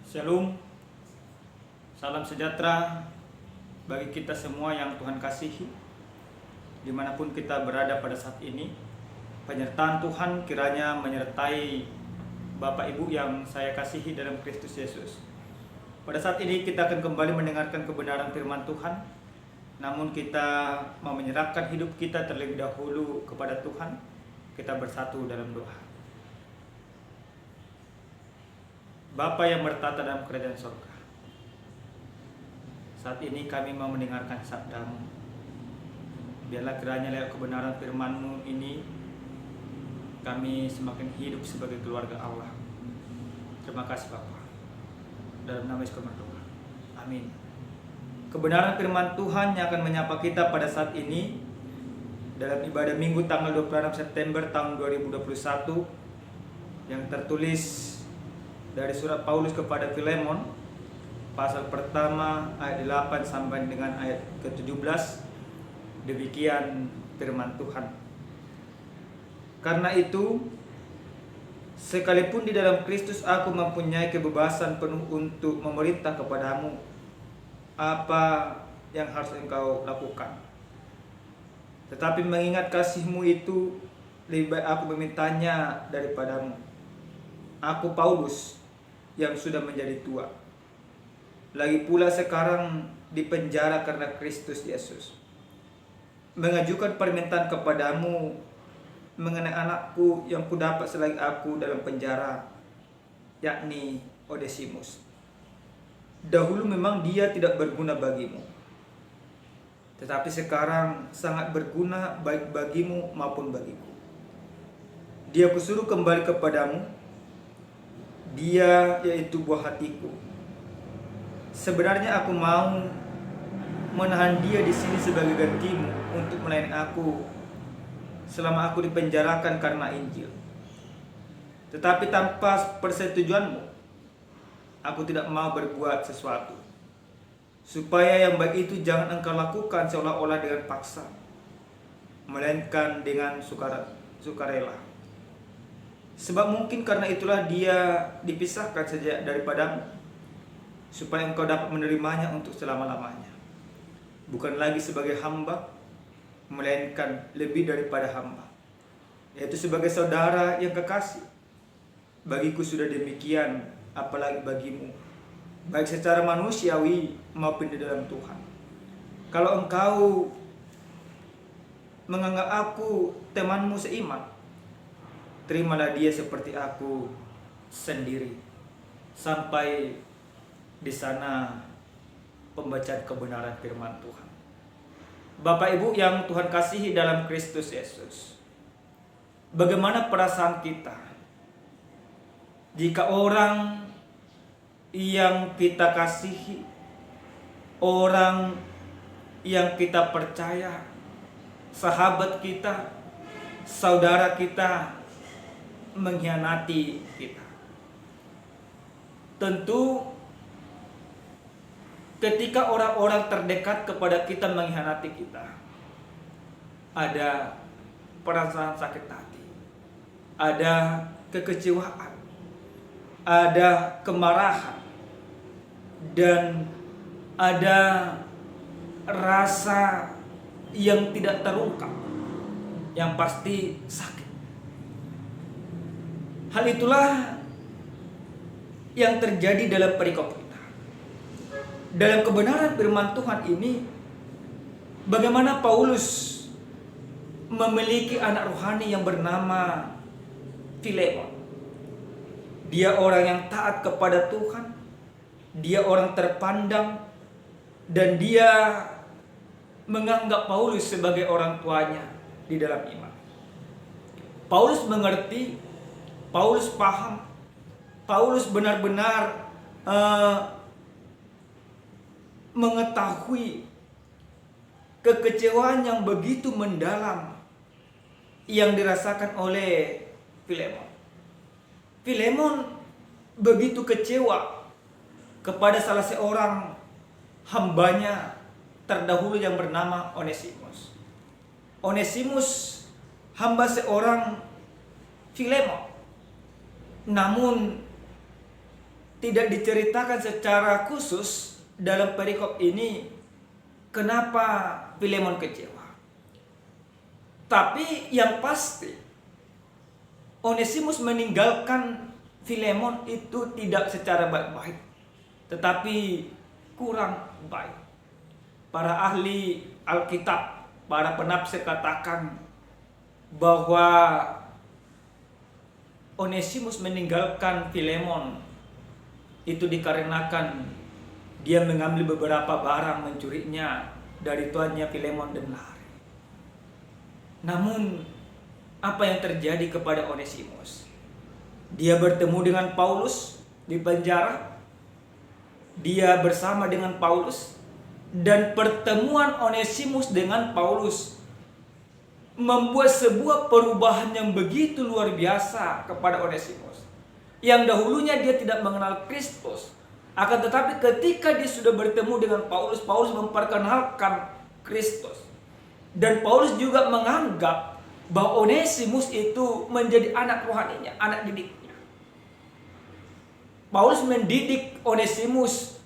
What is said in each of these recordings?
Shalom, salam sejahtera bagi kita semua yang Tuhan kasihi, dimanapun kita berada pada saat ini. Penyertaan Tuhan kiranya menyertai Bapak Ibu yang saya kasihi dalam Kristus Yesus. Pada saat ini kita akan kembali mendengarkan kebenaran firman Tuhan, namun kita mau menyerahkan hidup kita terlebih dahulu kepada Tuhan. Kita bersatu dalam doa. Bapa yang bertata dalam kerajaan surga, saat ini kami mau mendengarkan sabda-Mu. Biarlah kiranya lewat kebenaran firman-Mu ini kami semakin hidup sebagai keluarga Allah. Terima kasih Bapa. Dalam nama Yesus kami berdoa. Amin. Kebenaran firman Tuhan yang akan menyapa kita pada saat ini dalam ibadah Minggu tanggal 26 September tahun 2021 yang tertulis dari surat Paulus kepada Filemon, pasal pertama ayat 8 sampai dengan ayat ke-17. Demikian firman Tuhan. Karena itu, sekalipun di dalam Kristus aku mempunyai kebebasan penuh untuk memerintah kepadamu apa yang harus engkau lakukan. Tetapi mengingat kasih-Mu itu, lebih baik aku memintanya daripadamu. Aku Paulus yang sudah menjadi tua, lagi pula sekarang di penjara karena Kristus Yesus, mengajukan permintaan kepadamu mengenai anakku yang kudapat selagi aku dalam penjara, yakni Onesimus. Dahulu memang dia tidak berguna bagimu, tetapi sekarang sangat berguna baik bagimu maupun bagiku. Dia kusuruh kembali kepadamu. Dia yaitu buah hatiku. Sebenarnya aku mau menahan dia di sini sebagai gantimu untuk melayani aku selama aku dipenjarakan karena Injil. Tetapi tanpa persetujuanmu, aku tidak mau berbuat sesuatu, supaya yang baik itu jangan engkau lakukan seolah-olah dengan paksa, melainkan dengan sukarela. Sebab mungkin karena itulah dia dipisahkan saja daripadamu, supaya engkau dapat menerimanya untuk selama-lamanya, bukan lagi sebagai hamba, melainkan lebih daripada hamba, yaitu sebagai saudara yang kekasih. Bagiku sudah demikian, apalagi bagimu, baik secara manusiawi maupun di dalam Tuhan. Kalau engkau menganggap aku temanmu seiman, terimalah dia seperti aku sendiri. Sampai di sana pembacaan kebenaran firman Tuhan. Bapak Ibu yang Tuhan kasihi dalam Kristus Yesus, bagaimana perasaan kita jika orang yang kita kasihi, orang yang kita percaya, sahabat kita, saudara kita mengkhianati kita? Tentu ketika orang-orang terdekat kepada kita mengkhianati kita, ada perasaan sakit hati, ada kekecewaan, ada kemarahan, dan ada rasa yang tidak terungkap, yang pasti sakit. Hal itulah yang terjadi dalam perikop kita. Dalam kebenaran firman Tuhan ini, bagaimana Paulus memiliki anak rohani yang bernama Filemon. Dia orang yang taat kepada Tuhan, dia orang terpandang, dan dia menganggap Paulus sebagai orang tuanya di dalam iman. Paulus mengerti, Paulus paham, Paulus benar-benar mengetahui kekecewaan yang begitu mendalam yang dirasakan oleh Filemon. Filemon begitu kecewa kepada salah seorang hambanya terdahulu yang bernama Onesimus. Onesimus hamba seorang Filemon. Namun tidak diceritakan secara khusus dalam perikop ini kenapa Filemon kecewa. Tapi yang pasti Onesimus meninggalkan Filemon itu tidak secara baik-baik, tetapi kurang baik. Para ahli Alkitab, para penafsir katakan bahwa Onesimus meninggalkan Filemon itu dikarenakan dia mengambil beberapa barang mencurinya dari tuannya Filemon dan lari. Namun apa yang terjadi kepada Onesimus? Dia bertemu dengan Paulus di penjara. Dia bersama dengan Paulus, dan pertemuan Onesimus dengan Paulus membuat sebuah perubahan yang begitu luar biasa kepada Onesimus. Yang dahulunya dia tidak mengenal Kristus, akan tetapi ketika dia sudah bertemu dengan Paulus, Paulus memperkenalkan Kristus. Dan Paulus juga menganggap bahwa Onesimus itu menjadi anak rohaninya, anak didiknya. Paulus mendidik Onesimus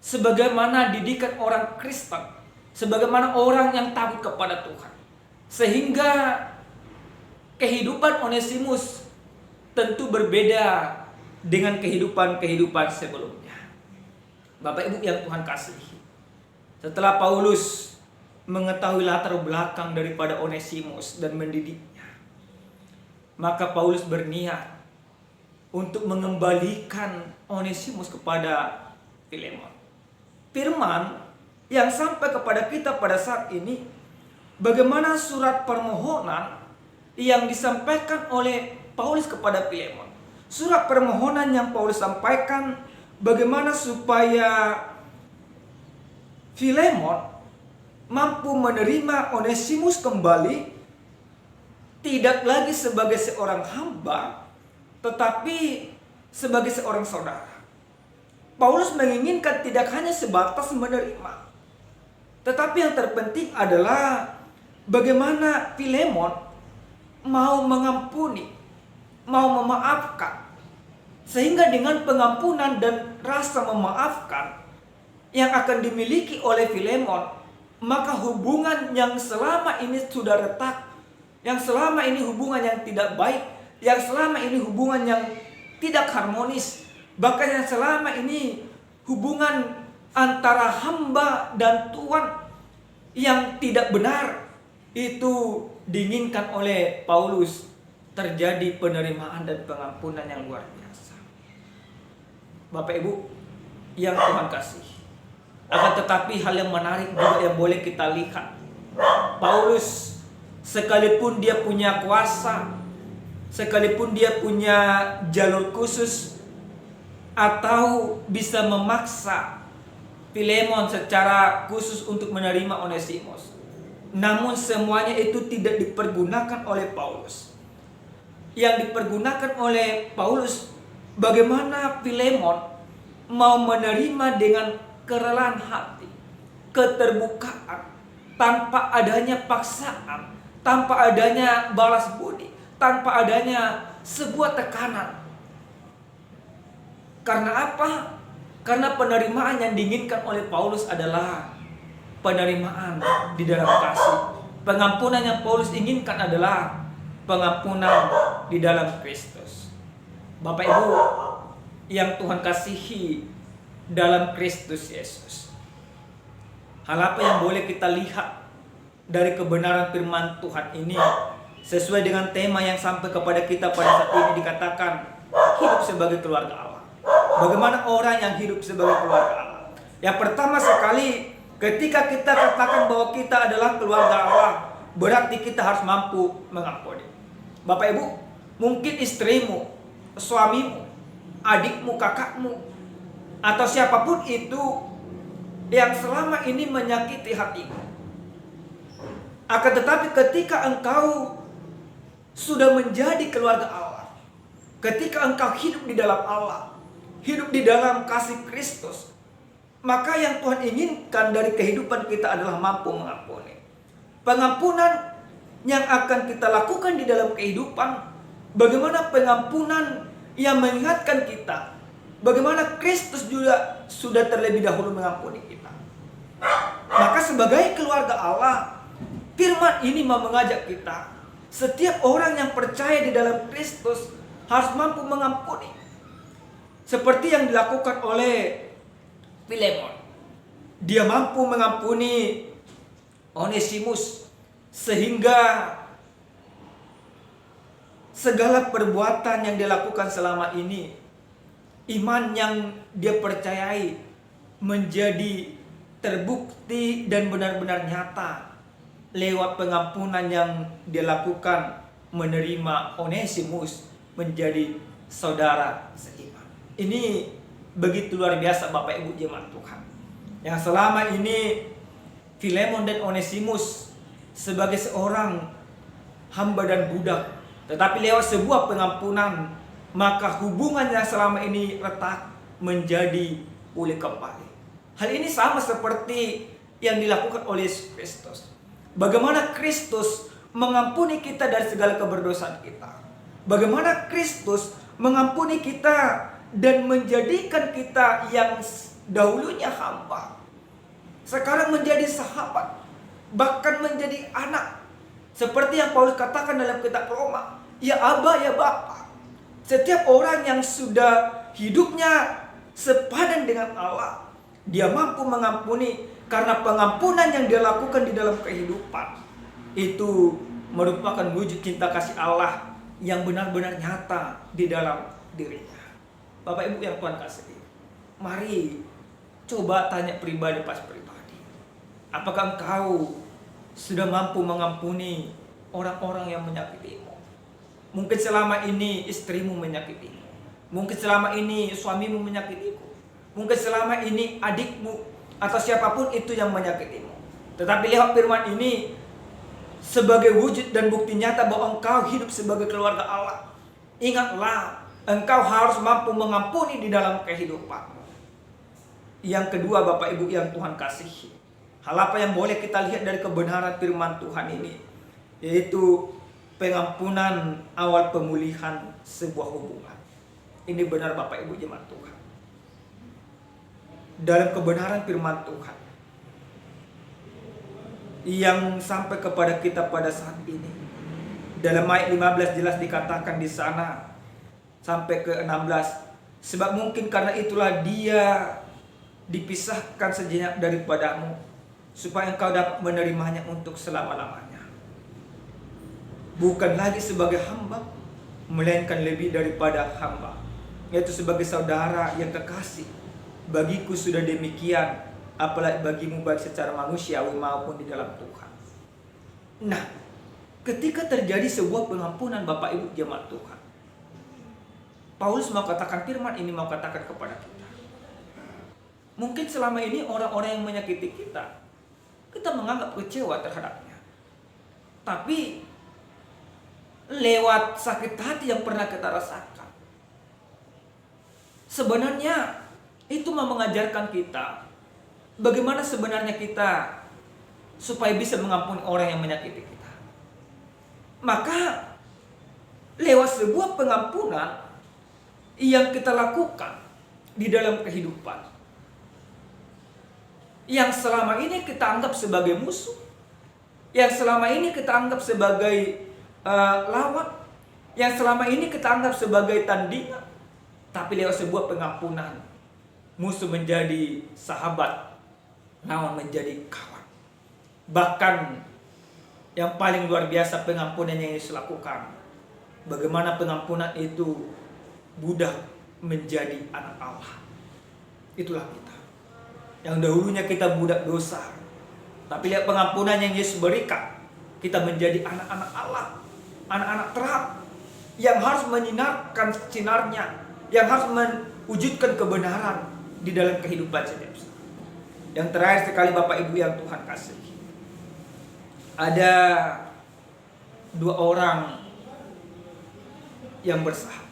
sebagaimana didikan orang Kristen, sebagaimana orang yang takut kepada Tuhan. Sehingga kehidupan Onesimus tentu berbeda dengan kehidupan sebelumnya. Bapak Ibu yang Tuhan kasihi, setelah Paulus mengetahui latar belakang daripada Onesimus dan mendidiknya, maka Paulus berniat untuk mengembalikan Onesimus kepada Filemon. Firman yang sampai kepada kita pada saat ini, bagaimana surat permohonan yang disampaikan oleh Paulus kepada Filemon. Surat permohonan yang Paulus sampaikan bagaimana supaya Filemon mampu menerima Onesimus kembali, tidak lagi sebagai seorang hamba, tetapi sebagai seorang saudara. Paulus menginginkan tidak hanya sebatas menerima, tetapi yang terpenting adalah bagaimana Filemon mau mengampuni, mau memaafkan. Sehingga dengan pengampunan dan rasa memaafkan yang akan dimiliki oleh Filemon, maka hubungan yang selama ini sudah retak, yang selama ini hubungan yang tidak baik, yang selama ini hubungan yang tidak harmonis, bahkan yang selama ini hubungan antara hamba dan Tuhan yang tidak benar, itu diinginkan oleh Paulus terjadi penerimaan dan pengampunan yang luar biasa. Bapak Ibu yang Tuhan kasih, akan tetapi hal yang menarik juga yang boleh kita lihat, Paulus sekalipun dia punya kuasa, sekalipun dia punya jalur khusus, atau bisa memaksa Filemon secara khusus untuk menerima Onesimus, namun semuanya itu tidak dipergunakan oleh Paulus. Yang dipergunakan oleh Paulus, bagaimana Filemon mau menerima dengan kerelaan hati, keterbukaan, tanpa adanya paksaan, tanpa adanya balas budi, tanpa adanya sebuah tekanan. Karena apa? Karena penerimaan yang diinginkan oleh Paulus adalah penerimaan di dalam kasih. Pengampunan yang Paulus inginkan adalah pengampunan di dalam Kristus. Bapak Ibu yang Tuhan kasihi dalam Kristus Yesus, hal apa yang boleh kita lihat dari kebenaran firman Tuhan ini sesuai dengan tema yang sampai kepada kita pada saat ini, dikatakan hidup sebagai keluarga Allah. Bagaimana orang yang hidup sebagai keluarga Allah? Yang pertama sekali, ketika kita katakan bahwa kita adalah keluarga Allah, berarti kita harus mampu mengampuni. Bapak Ibu, mungkin istrimu, suamimu, adikmu, kakakmu, atau siapapun itu yang selama ini menyakiti hatimu. Akan tetapi ketika engkau sudah menjadi keluarga Allah, ketika engkau hidup di dalam Allah, hidup di dalam kasih Kristus, maka yang Tuhan inginkan dari kehidupan kita adalah mampu mengampuni. Pengampunan yang akan kita lakukan di dalam kehidupan, bagaimana pengampunan yang mengingatkan kita bagaimana Kristus juga sudah terlebih dahulu mengampuni kita. Maka sebagai keluarga Allah, firman ini mau mengajak kita, setiap orang yang percaya di dalam Kristus harus mampu mengampuni. Seperti yang dilakukan oleh Filemon. Dia mampu mengampuni Onesimus sehingga segala perbuatan yang dilakukan selama ini, iman yang dia percayai menjadi terbukti dan benar-benar nyata lewat pengampunan yang dia lakukan, menerima Onesimus menjadi saudara seiman. Ini begitu luar biasa Bapak Ibu jemaat Tuhan. Yang selama ini Filemon dan Onesimus sebagai seorang hamba dan budak, tetapi lewat sebuah pengampunan, maka hubungan yang selama ini retak menjadi pulih kembali. Hal ini sama seperti yang dilakukan oleh Yesus Kristus. Bagaimana Kristus mengampuni kita dari segala keberdosaan kita. Bagaimana Kristus mengampuni kita dan menjadikan kita yang dahulunya hamba, sekarang menjadi sahabat, bahkan menjadi anak. Seperti yang Paulus katakan dalam kitab Roma, ya Aba, ya Bapa. Setiap orang yang sudah hidupnya sepadan dengan Allah, dia mampu mengampuni karena pengampunan yang dia lakukan di dalam kehidupan itu merupakan wujud cinta kasih Allah yang benar-benar nyata di dalam dirinya. Bapak Ibu yang Tuhan kasihi, mari coba tanya pribadi pas pribadi. Apakah engkau sudah mampu mengampuni orang-orang yang menyakitimu? Mungkin selama ini istrimu menyakitimu. Mungkin selama ini suamimu menyakitimu. Mungkin selama ini adikmu atau siapapun itu yang menyakitimu. Tetapi lewat firman ini sebagai wujud dan bukti nyata bahwa engkau hidup sebagai keluarga Allah. Ingatlah, engkau harus mampu mengampuni di dalam kehidupanmu. Yang kedua Bapak Ibu yang Tuhan kasihi, hal apa yang boleh kita lihat dari kebenaran firman Tuhan ini, yaitu pengampunan awal pemulihan sebuah hubungan. Ini benar Bapak Ibu jemaat Tuhan. Dalam kebenaran firman Tuhan yang sampai kepada kita pada saat ini, dalam ayat 15 jelas dikatakan di sana sampai ke 16, sebab mungkin karena itulah dia dipisahkan sejenak daripadamu, supaya engkau dapat menerimanya untuk selama-lamanya, bukan lagi sebagai hamba, melainkan lebih daripada hamba, yaitu sebagai saudara yang kekasih. Bagiku sudah demikian, apalagi bagimu baik secara manusiawi maupun di dalam Tuhan. Nah, ketika terjadi sebuah pengampunan Bapak Ibu jemaat Tuhan, Paulus mau katakan, firman ini mau katakan kepada kita, mungkin selama ini orang-orang yang menyakiti kita, kita menganggap kecewa terhadapnya. Tapi lewat sakit hati yang pernah kita rasakan, sebenarnya itu mau mengajarkan kita bagaimana sebenarnya kita supaya bisa mengampuni orang yang menyakiti kita. Maka lewat sebuah pengampunan yang kita lakukan di dalam kehidupan, yang selama ini kita anggap sebagai musuh, yang selama ini kita anggap sebagai lawan, yang selama ini kita anggap sebagai tandingan, tapi lewat sebuah pengampunan, musuh menjadi sahabat, lawan menjadi kawan. Bahkan yang paling luar biasa pengampunan yang Yesus lakukan, bagaimana pengampunan itu budak menjadi anak Allah. Itulah kita yang dahulunya kita budak dosa, tapi lihat pengampunan yang Yesus berikan, kita menjadi anak-anak Allah, anak-anak terang yang harus menyinarkan sinarnya, yang harus mewujudkan kebenaran di dalam kehidupan setiap saat. Yang terakhir sekali Bapak Ibu yang Tuhan kasihi, ada dua orang yang bersahabat.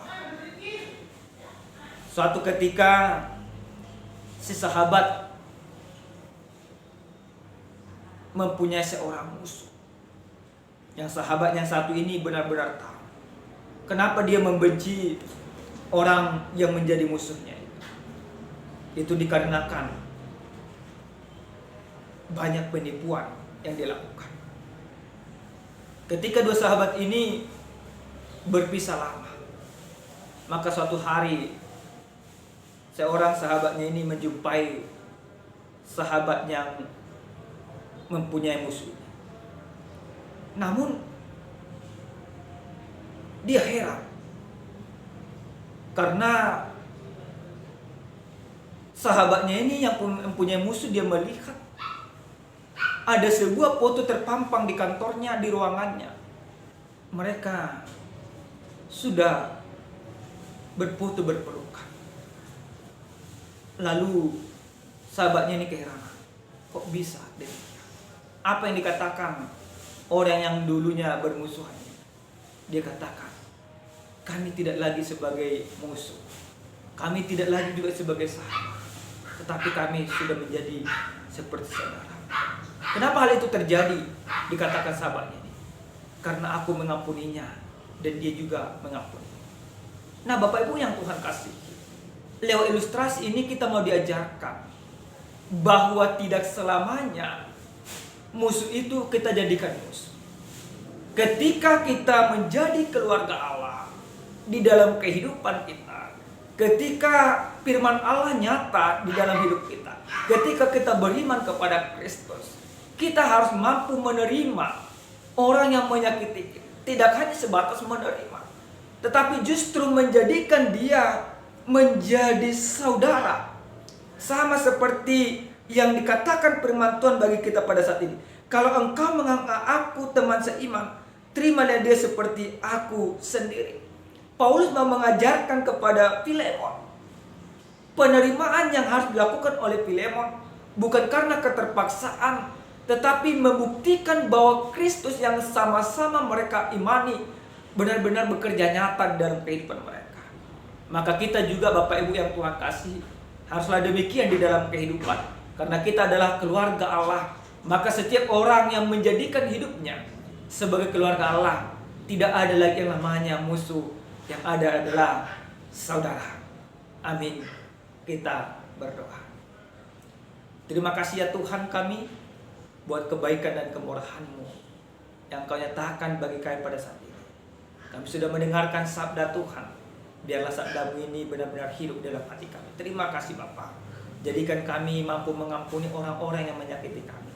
Suatu ketika si sahabat mempunyai seorang musuh. Yang sahabat yang satu ini benar-benar tahu kenapa dia membenci orang yang menjadi musuhnya. Itu dikarenakan banyak penipuan yang dilakukan. Ketika dua sahabat ini berpisah lama, maka suatu hari seorang sahabatnya ini menjumpai sahabat yang mempunyai musuh. Namun dia heran karena sahabatnya ini yang mempunyai musuh, dia melihat ada sebuah foto terpampang di kantornya, di ruangannya. Mereka sudah berfoto berpelukan. Lalu sahabatnya ini keheranan, kok bisa demikian? Apa yang dikatakan orang yang dulunya bermusuhan? Dia katakan, kami tidak lagi sebagai musuh, kami tidak lagi juga sebagai sahabat, tetapi kami sudah menjadi seperti saudara. Kenapa hal itu terjadi? Dikatakan sahabatnya ini, karena aku mengampuninya dan dia juga mengampuni. Nah, Bapak Ibu yang Tuhan kasih, lewat ilustrasi ini kita mau diajarkan bahwa tidak selamanya musuh itu kita jadikan musuh. Ketika kita menjadi keluarga Allah di dalam kehidupan kita, ketika firman Allah nyata di dalam hidup kita, ketika kita beriman kepada Kristus, kita harus mampu menerima orang yang menyakiti kita. Tidak hanya sebatas menerima, tetapi justru menjadikan dia menjadi saudara. Sama seperti yang dikatakan firman Tuhan bagi kita pada saat ini. Kalau engkau menganggap aku teman seiman, terimalah dia seperti aku sendiri. Paulus mau mengajarkan kepada Filemon, penerimaan yang harus dilakukan oleh Filemon bukan karena keterpaksaan, tetapi membuktikan bahwa Kristus yang sama-sama mereka imani benar-benar bekerja nyata dalam kehidupan mereka. Maka kita juga Bapak Ibu yang Tuhan kasih, haruslah demikian di dalam kehidupan. Karena kita adalah keluarga Allah, maka setiap orang yang menjadikan hidupnya sebagai keluarga Allah, tidak ada lagi yang namanya musuh, yang ada adalah saudara. Amin. Kita berdoa. Terima kasih ya Tuhan kami, buat kebaikan dan kemurahan-Mu yang Kau nyatakan bagi kami pada saat ini. Kami sudah mendengarkan sabda Tuhan. Biarlah sabda-Mu ini benar-benar hidup dalam hati kami. Terima kasih Bapa. Jadikan kami mampu mengampuni orang-orang yang menyakiti kami.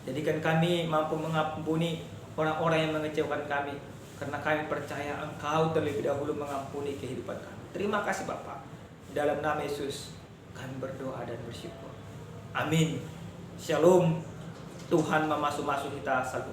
Jadikan kami mampu mengampuni orang-orang yang mengecewakan kami. Karena kami percaya Engkau terlebih dahulu mengampuni kehidupan kami. Terima kasih Bapa. Dalam nama Yesus kami berdoa dan bersyukur. Amin. Shalom. Tuhan memasuk-masuk kita selalu.